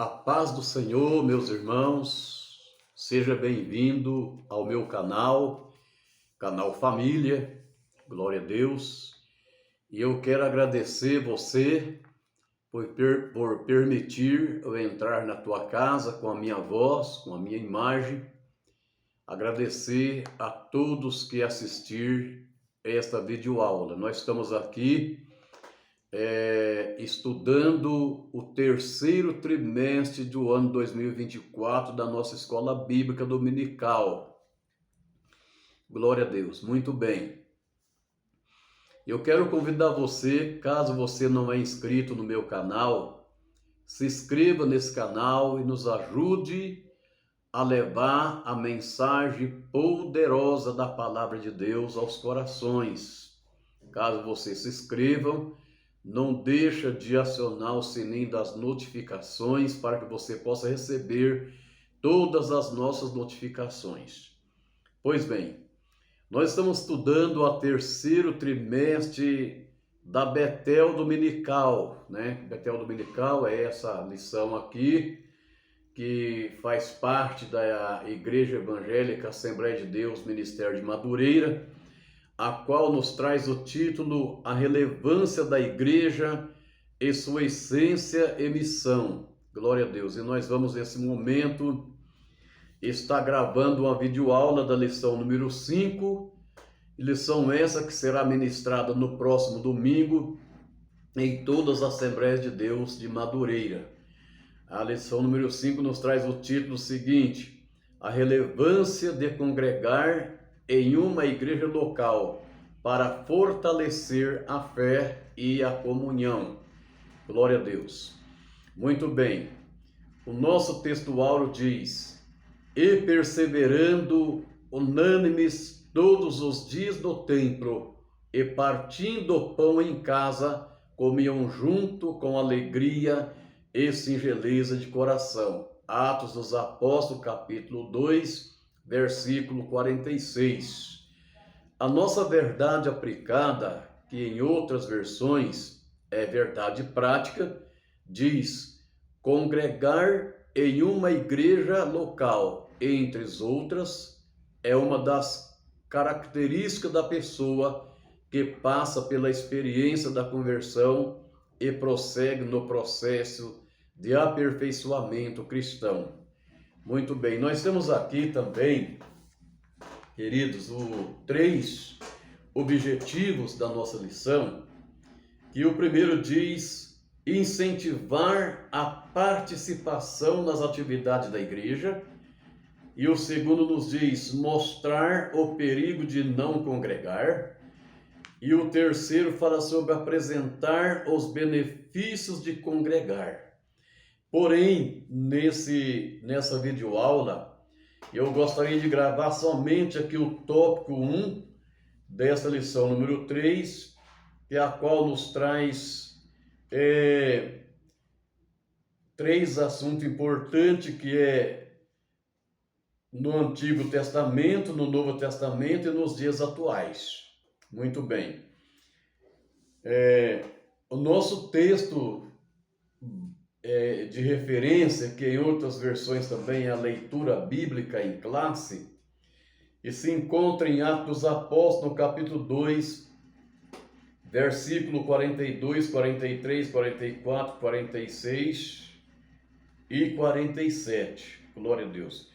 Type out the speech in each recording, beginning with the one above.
A paz do Senhor, meus irmãos, seja bem-vindo ao meu canal Família, glória a Deus. E eu quero agradecer você por permitir eu entrar na tua casa com a minha voz, com a minha imagem. Agradecer a todos que assistir esta videoaula. Nós estamos aqui estudando o terceiro trimestre do ano 2024 da nossa escola bíblica dominical. Glória a Deus, muito bem. Eu quero convidar você, caso você não é inscrito no meu canal, se inscreva nesse canal e nos ajude a levar a mensagem poderosa da palavra de Deus aos corações. Caso você se inscreva, não deixa de acionar o sininho das notificações para que você possa receber todas as nossas notificações. Pois bem, nós estamos estudando o terceiro trimestre da Betel Dominical, né? Betel Dominical é essa lição aqui, que faz parte da Igreja Evangélica Assembleia de Deus, Ministério de Madureira, a qual nos traz o título A Relevância da Igreja e Sua Essência e Missão. Glória a Deus. E nós vamos, nesse momento, estar gravando uma videoaula da lição número 5, lição essa que será ministrada no próximo domingo em todas as Assembleias de Deus de Madureira. A lição número 5 nos traz o título seguinte: A relevância de congregar em uma igreja local para fortalecer a fé e a comunhão. Glória a Deus. Muito bem. O nosso textuário diz: E perseverando unânimes todos os dias no templo, e partindo o pão em casa, comiam junto com alegria e singeleza de coração. Atos dos Apóstolos, capítulo 2, versículo 46. A nossa verdade aplicada, que em outras versões é verdade prática, diz: congregar em uma igreja local, entre as outras, é uma das características da pessoa que passa pela experiência da conversão e prossegue no processo de aperfeiçoamento cristão. Muito bem, nós temos aqui também, queridos, os 3 objetivos da nossa lição, que o primeiro diz incentivar a participação nas atividades da igreja, e o segundo nos diz mostrar o perigo de não congregar, e o terceiro fala sobre apresentar os benefícios de congregar. Porém, nessa videoaula, eu gostaria de gravar somente aqui o tópico 1 dessa lição número 3, que é a qual nos traz 3 assuntos importantes, que é no Antigo Testamento, no Novo Testamento e nos dias atuais. Muito bem. O nosso texto de referência, que em outras versões também é a leitura bíblica em classe, e se encontra em Atos dos Apóstolos, no capítulo 2, versículo 42, 43, 44, 46 e 47. Glória a Deus.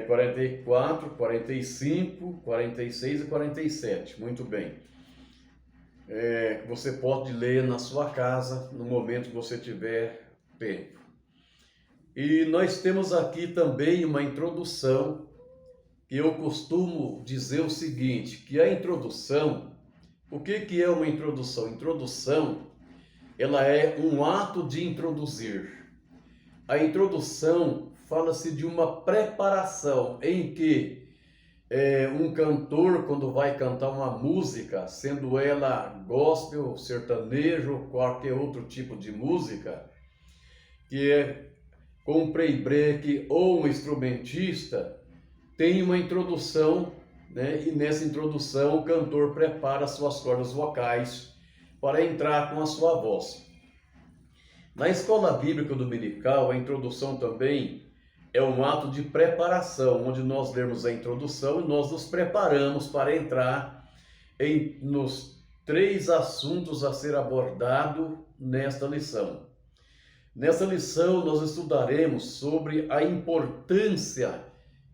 44, 45, 46 e 47. Muito bem. Você pode ler na sua casa, no momento que você tiver tempo. E nós temos aqui também uma introdução, que eu costumo dizer o seguinte, que a introdução, o que é uma introdução? Introdução, ela é um ato de introduzir. A introdução fala-se de uma preparação em que um cantor, quando vai cantar uma música, sendo ela gospel, sertanejo, qualquer outro tipo de música, que é com playback ou um instrumentista, tem uma introdução, né? E nessa introdução o cantor prepara suas cordas vocais para entrar com a sua voz. Na escola bíblica dominical, a introdução também é um ato de preparação, onde nós lemos a introdução e nós nos preparamos para entrar nos 3 assuntos a ser abordado nesta lição. Nessa lição, nós estudaremos sobre a importância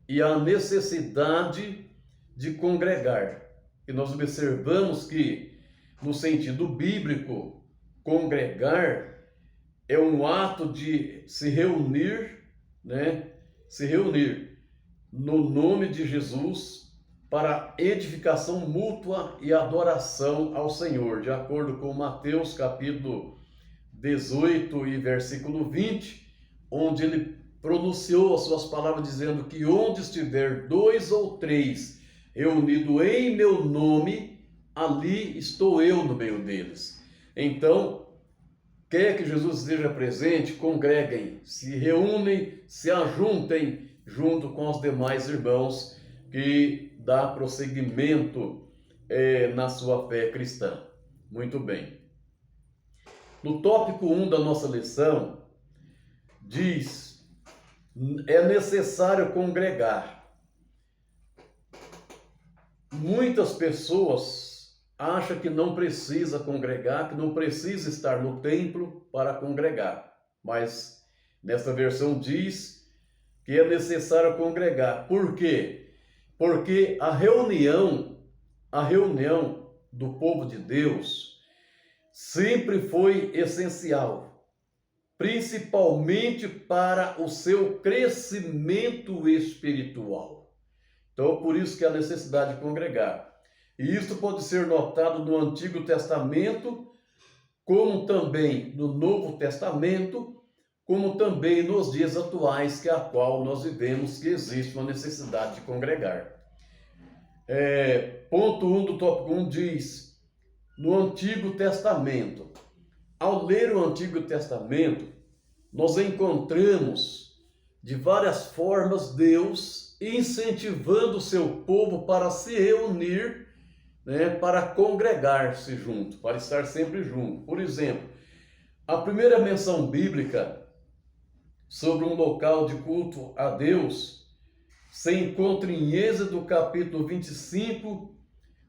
e a necessidade de congregar. E nós observamos que, no sentido bíblico, congregar é um ato de se reunir, Se reunir no nome de Jesus para edificação mútua e adoração ao Senhor, de acordo com Mateus capítulo 18 e versículo 20, onde ele pronunciou as suas palavras dizendo que onde estiver 2 ou 3 reunidos em meu nome, ali estou eu no meio deles. Então, quer que Jesus esteja presente, congreguem, se reúnem, se ajuntem junto com os demais irmãos que dá prosseguimento na sua fé cristã. Muito bem. No tópico 1 da nossa lição, diz: é necessário congregar. Muitas pessoas acham que não precisa congregar, que não precisa estar no templo para congregar. Mas nesta versão diz que é necessário congregar. Por quê? Porque a reunião do povo de Deus sempre foi essencial, principalmente para o seu crescimento espiritual. Então, por isso que há necessidade de congregar. E isso pode ser notado no Antigo Testamento, como também no Novo Testamento, como também nos dias atuais, que é a qual nós vivemos, que existe uma necessidade de congregar. Ponto 1 do tópico 1 diz: no Antigo Testamento. Ao ler o Antigo Testamento, nós encontramos de várias formas Deus incentivando o seu povo para se reunir, para congregar-se junto, para estar sempre junto. Por exemplo, a primeira menção bíblica sobre um local de culto a Deus se encontra em Êxodo capítulo 25,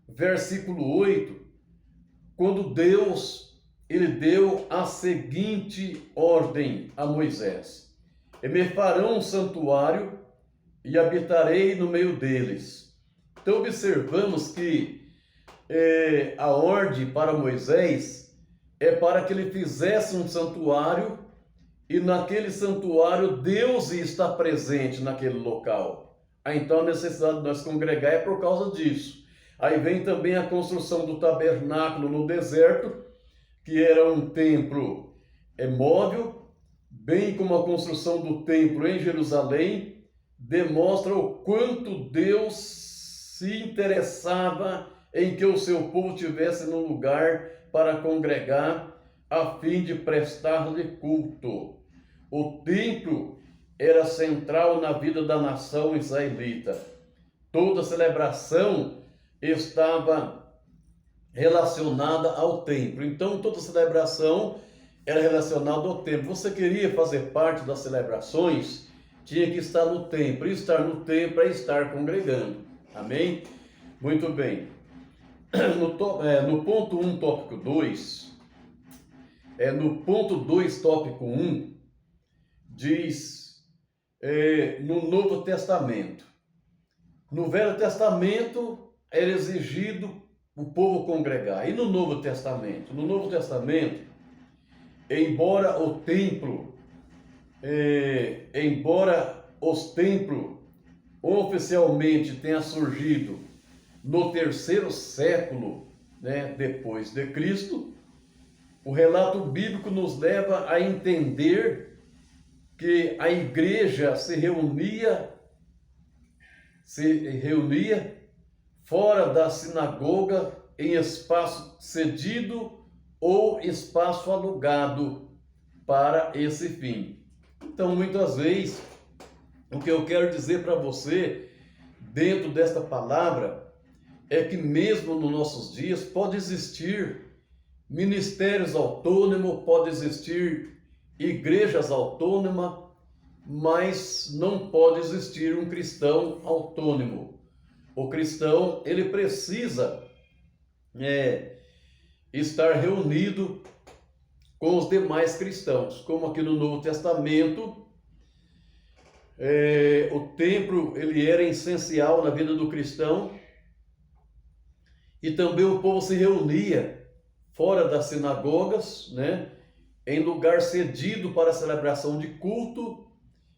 versículo 8, quando Deus deu a seguinte ordem a Moisés: e me farão um santuário e habitarei no meio deles. Então observamos que a ordem para Moisés é para que ele fizesse um santuário, e naquele santuário Deus está presente naquele local. Então a necessidade de nós congregar é por causa disso. Aí vem também a construção do tabernáculo no deserto, que era um templo móvel, bem como a construção do templo em Jerusalém, demonstra o quanto Deus se interessava em que o seu povo tivesse num lugar para congregar, a fim de prestar-lhe culto. O templo era central na vida da nação israelita. Toda celebração estava relacionada ao templo. Então, toda celebração era relacionada ao templo. Você queria fazer parte das celebrações, tinha que estar no templo. E estar no templo é estar congregando. Amém? Muito bem. No ponto 1, tópico 2, no ponto 2, tópico 1, diz, no Novo Testamento. No Velho Testamento era exigido o povo congregar. E no Novo Testamento? No Novo Testamento, embora os templos oficialmente tenham surgido no 3º século, depois de Cristo, o relato bíblico nos leva a entender que a igreja se reunia fora da sinagoga, em espaço cedido ou espaço alugado para esse fim. Então, muitas vezes, o que eu quero dizer para você, dentro desta palavra, é que mesmo nos nossos dias pode existir ministérios autônomos, pode existir igrejas autônomas, mas não pode existir um cristão autônomo. O cristão, ele precisa estar reunido com os demais cristãos, como aqui no Novo Testamento, o templo ele era essencial na vida do cristão, e também o povo se reunia fora das sinagogas, né, em lugar cedido para a celebração de culto,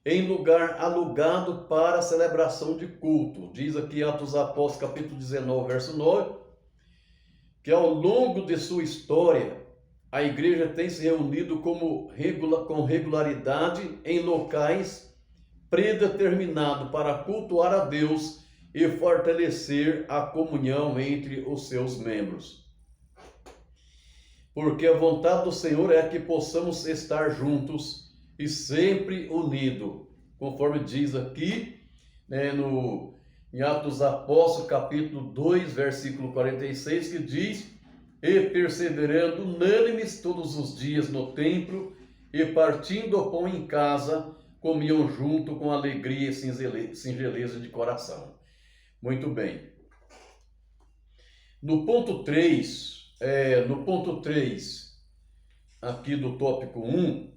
em lugar alugado para a celebração de culto. Diz aqui Atos dos Apóstolos, capítulo 19, verso 9, que ao longo de sua história, a igreja tem se reunido com regularidade em locais predeterminados para cultuar a Deus e fortalecer a comunhão entre os seus membros. Porque a vontade do Senhor é que possamos estar juntos e sempre unidos, conforme diz aqui, em Atos dos Apóstolos, capítulo 2, versículo 46, que diz: e perseverando unânimes todos os dias no templo, e partindo o pão em casa, comiam junto com alegria e singeleza de coração. Muito bem. No ponto 3, aqui do tópico 1,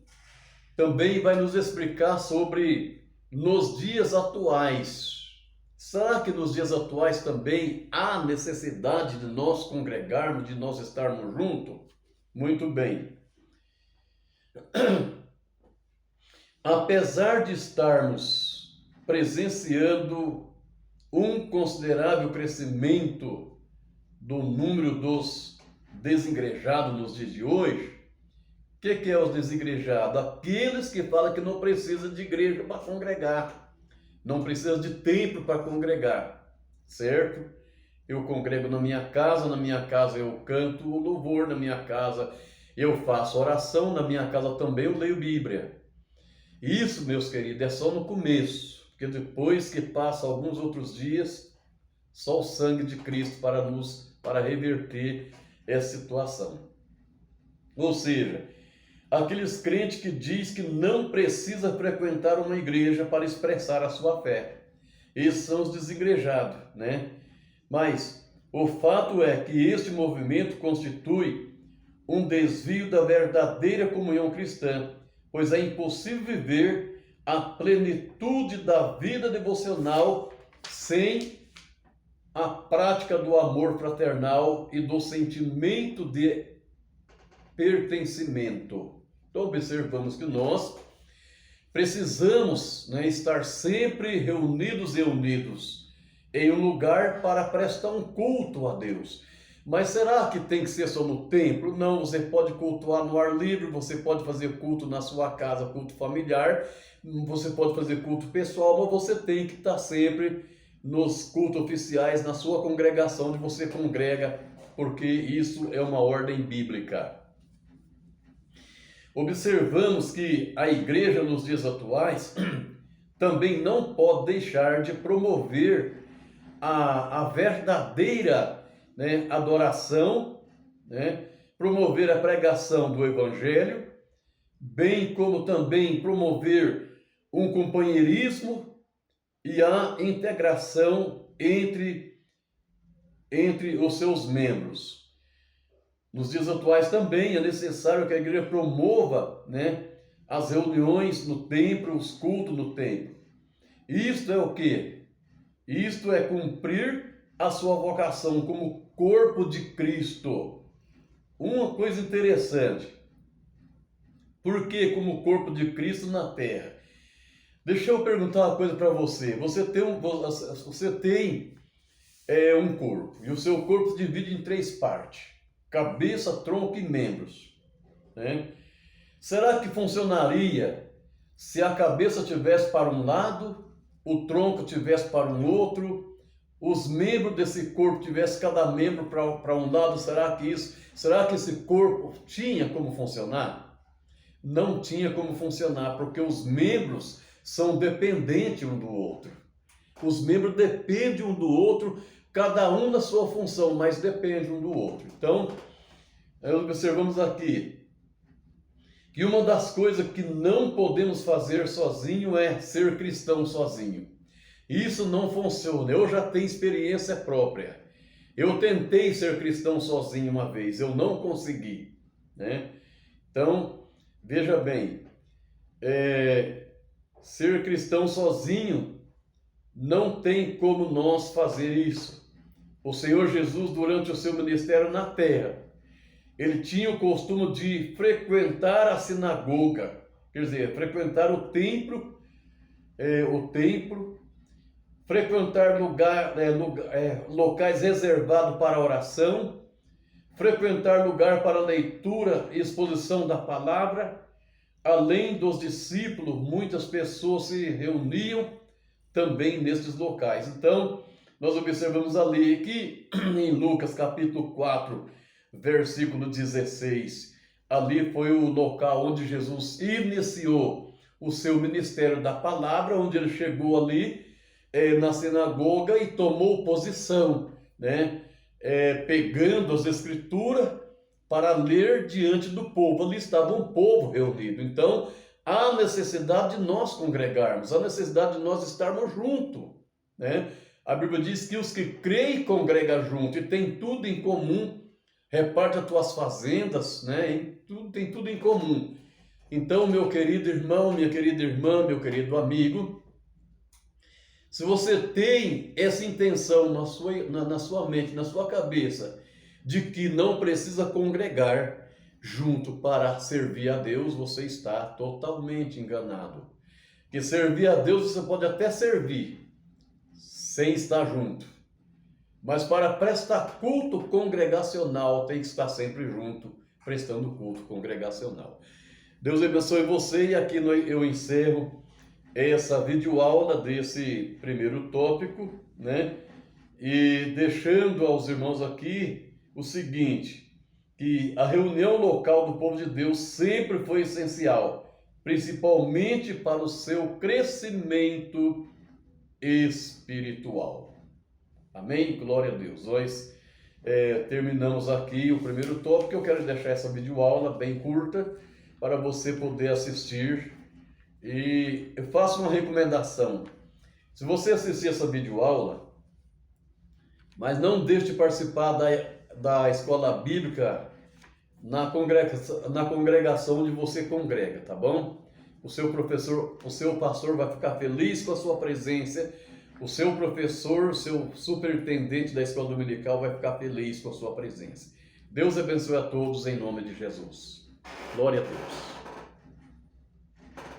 também vai nos explicar sobre nos dias atuais. Será que nos dias atuais também há necessidade de nós congregarmos, de nós estarmos juntos? Muito bem. Apesar de estarmos presenciando um considerável crescimento do número dos desigrejados nos dias de hoje, o que é os desigrejados? Aqueles que falam que não precisa de igreja para congregar, não precisa de templo para congregar, certo? Eu congrego na minha casa eu canto o louvor, na minha casa eu faço oração, na minha casa também eu leio Bíblia. Isso, meus queridos, é só no começo, porque depois que passa alguns outros dias, só o sangue de Cristo para reverter essa situação. Ou seja, aqueles crentes que diz que não precisa frequentar uma igreja para expressar a sua fé. Esses são os desigrejados, né? Mas o fato é que este movimento constitui um desvio da verdadeira comunhão cristã, pois é impossível viver a plenitude da vida devocional sem a prática do amor fraternal e do sentimento de pertencimento. Então observamos que nós precisamos, estar sempre reunidos e unidos em um lugar para prestar um culto a Deus. Mas será que tem que ser só no templo? Não, você pode cultuar no ar livre, você pode fazer culto na sua casa, culto familiar, você pode fazer culto pessoal, mas você tem que estar sempre nos cultos oficiais, na sua congregação onde você congrega, porque isso é uma ordem bíblica. Observamos que a igreja nos dias atuais também não pode deixar de promover a verdadeira adoração, promover a pregação do Evangelho, bem como também promover um companheirismo e a integração entre os seus membros. Nos dias atuais também é necessário que a igreja promova as reuniões no templo, os cultos no templo. Isto é o quê? Isto é cumprir a sua vocação como corpo de Cristo. Uma coisa interessante. Por que como corpo de Cristo na terra? Deixa eu perguntar uma coisa para você. Você tem um corpo, e o seu corpo se divide em 3 partes: cabeça, tronco e membros. Será que funcionaria se a cabeça estivesse para um lado, o tronco estivesse para um outro, os membros desse corpo tivessem cada membro para um lado? Será que esse corpo tinha como funcionar? Não tinha como funcionar, porque os membros são dependentes um do outro. Os membros dependem um do outro, cada um na sua função, mas depende um do outro. Então, observamos aqui que uma das coisas que não podemos fazer sozinho é ser cristão sozinho. Isso não funciona. Eu já tenho experiência própria. Eu tentei ser cristão sozinho uma vez, eu não consegui, né? Então, veja bem, ser cristão sozinho não tem como nós fazer isso. O Senhor Jesus, durante o seu ministério na terra, ele tinha o costume de frequentar a sinagoga, quer dizer, frequentar o templo, frequentar locais reservados para oração, frequentar lugar para leitura e exposição da palavra. Além dos discípulos, muitas pessoas se reuniam também nestes locais. Então, nós observamos ali que em Lucas capítulo 4, versículo 16, ali foi o local onde Jesus iniciou o seu ministério da palavra, onde ele chegou ali na sinagoga e tomou posição, né? Pegando as escrituras para ler diante do povo. Ali estava um povo reunido. Então, há necessidade de nós congregarmos, há necessidade de nós estarmos juntos, né? A Bíblia diz que os que creem congregam junto e tem tudo em comum, reparte as tuas fazendas, né? Tem tudo em comum. Então, meu querido irmão, minha querida irmã, meu querido amigo, se você tem essa intenção na sua mente, na sua cabeça, de que não precisa congregar junto para servir a Deus, você está totalmente enganado. Que servir a Deus você pode até servir sem estar junto, mas para prestar culto congregacional tem que estar sempre junto, prestando culto congregacional. Deus abençoe você e aqui eu encerro essa videoaula desse primeiro tópico, né? E deixando aos irmãos aqui o seguinte, que a reunião local do povo de Deus sempre foi essencial, principalmente para o seu crescimento espiritual. Amém? Glória a Deus. Nós terminamos aqui o primeiro tópico. Eu quero deixar essa videoaula bem curta para você poder assistir. E eu faço uma recomendação. Se você assistir essa videoaula, mas não deixe de participar da escola bíblica na congregação onde você congrega, tá bom? O seu professor, o seu pastor vai ficar feliz com a sua presença. O seu professor, o seu superintendente da escola dominical vai ficar feliz com a sua presença. Deus abençoe a todos em nome de Jesus. Glória a Deus.